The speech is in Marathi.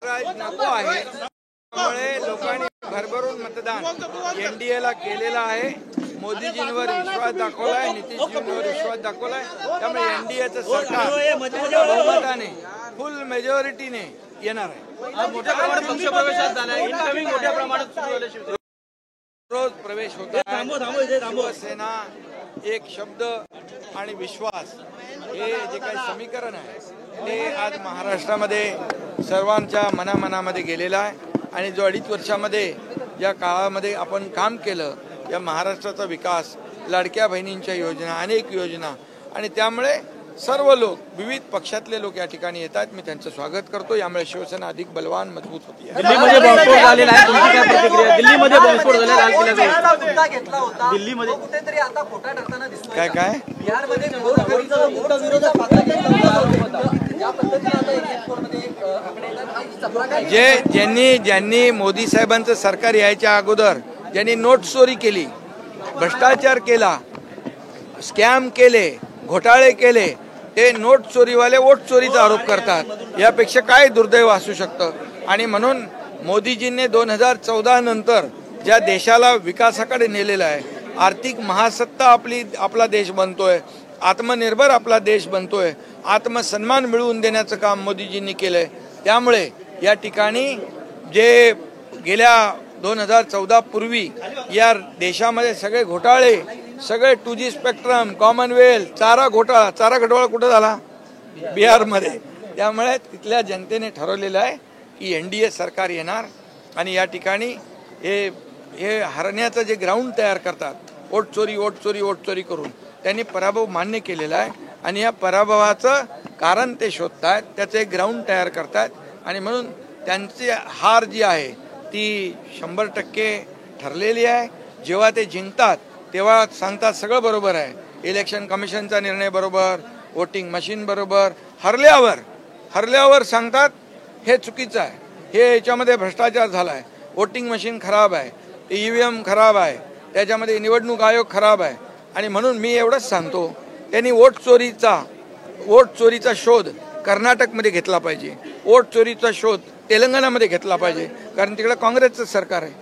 नको आहे त्यामुळे लोकांनी भरभरून मतदान एनडीएला केलेलं आहे। मोदीजींवर विश्वास दाखवलाय, नितीशजींवर विश्वास दाखवलाय। त्यामुळे एनडीएचं सरकार बहुमताने फुल मेजॉरिटीने येणार आहे। मोठ्या प्रमाणात पक्षप्रवेशात झालाय, इनकमिंग मोठ्या प्रमाणात सुरू झाले, रोज प्रवेश होत आहे। शिवसेना एक शब्द आणि विश्वास हे जे काही समीकरण आहे ते आज महाराष्ट्रामध्ये सर्वांच्या मनामनामध्ये गेलेलं आहे। आणि जो 2.5 वर्षामध्ये या काळामध्ये आपण काम केलं, या महाराष्ट्राचा विकास, लाडक्या बहिणींच्या योजना, अनेक योजना, आणि त्यामुळे सर्व लोक, विविध पक्षातले लोक या ठिकाणी येतात। मी त्यांचं स्वागत करतो। यामुळे शिवसेना अधिक बलवान, मजबूत होती आहे। दिल्लीमध्ये बॉम्बस्फोट झालेला आहे, तुमची काय प्रतिक्रिया? दिल्लीमध्ये बॉम्बस्फोट झाला, लाल किल्ल्याजवळ घेतला होता दिल्लीमध्ये कुठेतरी आता खोटा ठरताना दिसतोय। काय बिहारमध्ये विरोधात पात्र घेतला होता, या पद्धतीने आता एक्झिट एक आकडे येतात। ज्यांनी मोदी साहेबांचं सरकार यायच्या अगोदर ज्यांनी नोट चोरी केली, भ्रष्टाचार केला, स्कॅम केले, घोटाळे केले, ते नोट चोरीवाले वोट चोरीचा आरोप करतात। यापेक्षा काय दुर्दैव असू शकतं? आणि म्हणून मोदीजींनी 2014 नंतर ज्या देशाला विकासाकडे नेलेलं आहे, आर्थिक महासत्ता आपला देश बनतोय, आत्मनिर्भर आपला देश बनतोय, आत्मसन्मान मिळवून देण्याचं काम मोदीजींनी केलंय। त्यामुळे या ठिकाणी जे गेल्या 2014 पूर्वी या देशामध्ये सगळे घोटाळे, सगळे 2G स्पेक्ट्रम, कॉमनवेल्थ, चारा घोटाळा कुठं झाला? बिहारमध्ये। त्यामुळे तिथल्या जनतेने ठरवलेलं आहे की एनडीए सरकार येणार आणि या ठिकाणी हे हरण्याचं जे ग्राउंड तयार करतात, वोट चोरी करून त्यांनी पराभव मान्य केलेला आहे। आणि या पराभवाचं कारण ते शोधतात, त्याचं एक ग्राउंड तयार करतात। आणि म्हणून त्यांची हार जी आहे ती 100% ठरलेली आहे। जेव्हा ते जिंकतात तेव्हा सांगतात सगळं बरोबर आहे, इलेक्शन कमिशनचा निर्णय बरोबर, वोटिंग मशीन बरोबर। हरल्यावर सांगतात हे चुकीचं आहे, हे याच्यामध्ये भ्रष्टाचार झाला आहे, वोटिंग मशीन खराब आहे, EVM खराब आहे, त्याच्यामध्ये निवडणूक आयोग खराब आहे। आणि म्हणून मी एवढंच सांगतो, त्यांनी वोट चोरीचा शोध कर्नाटकमध्ये घेतला पाहिजे, वोट चोरीचा शोध तेलंगणामध्ये घेतला पाहिजे, कारण तिकडे काँग्रेसचं सरकार आहे।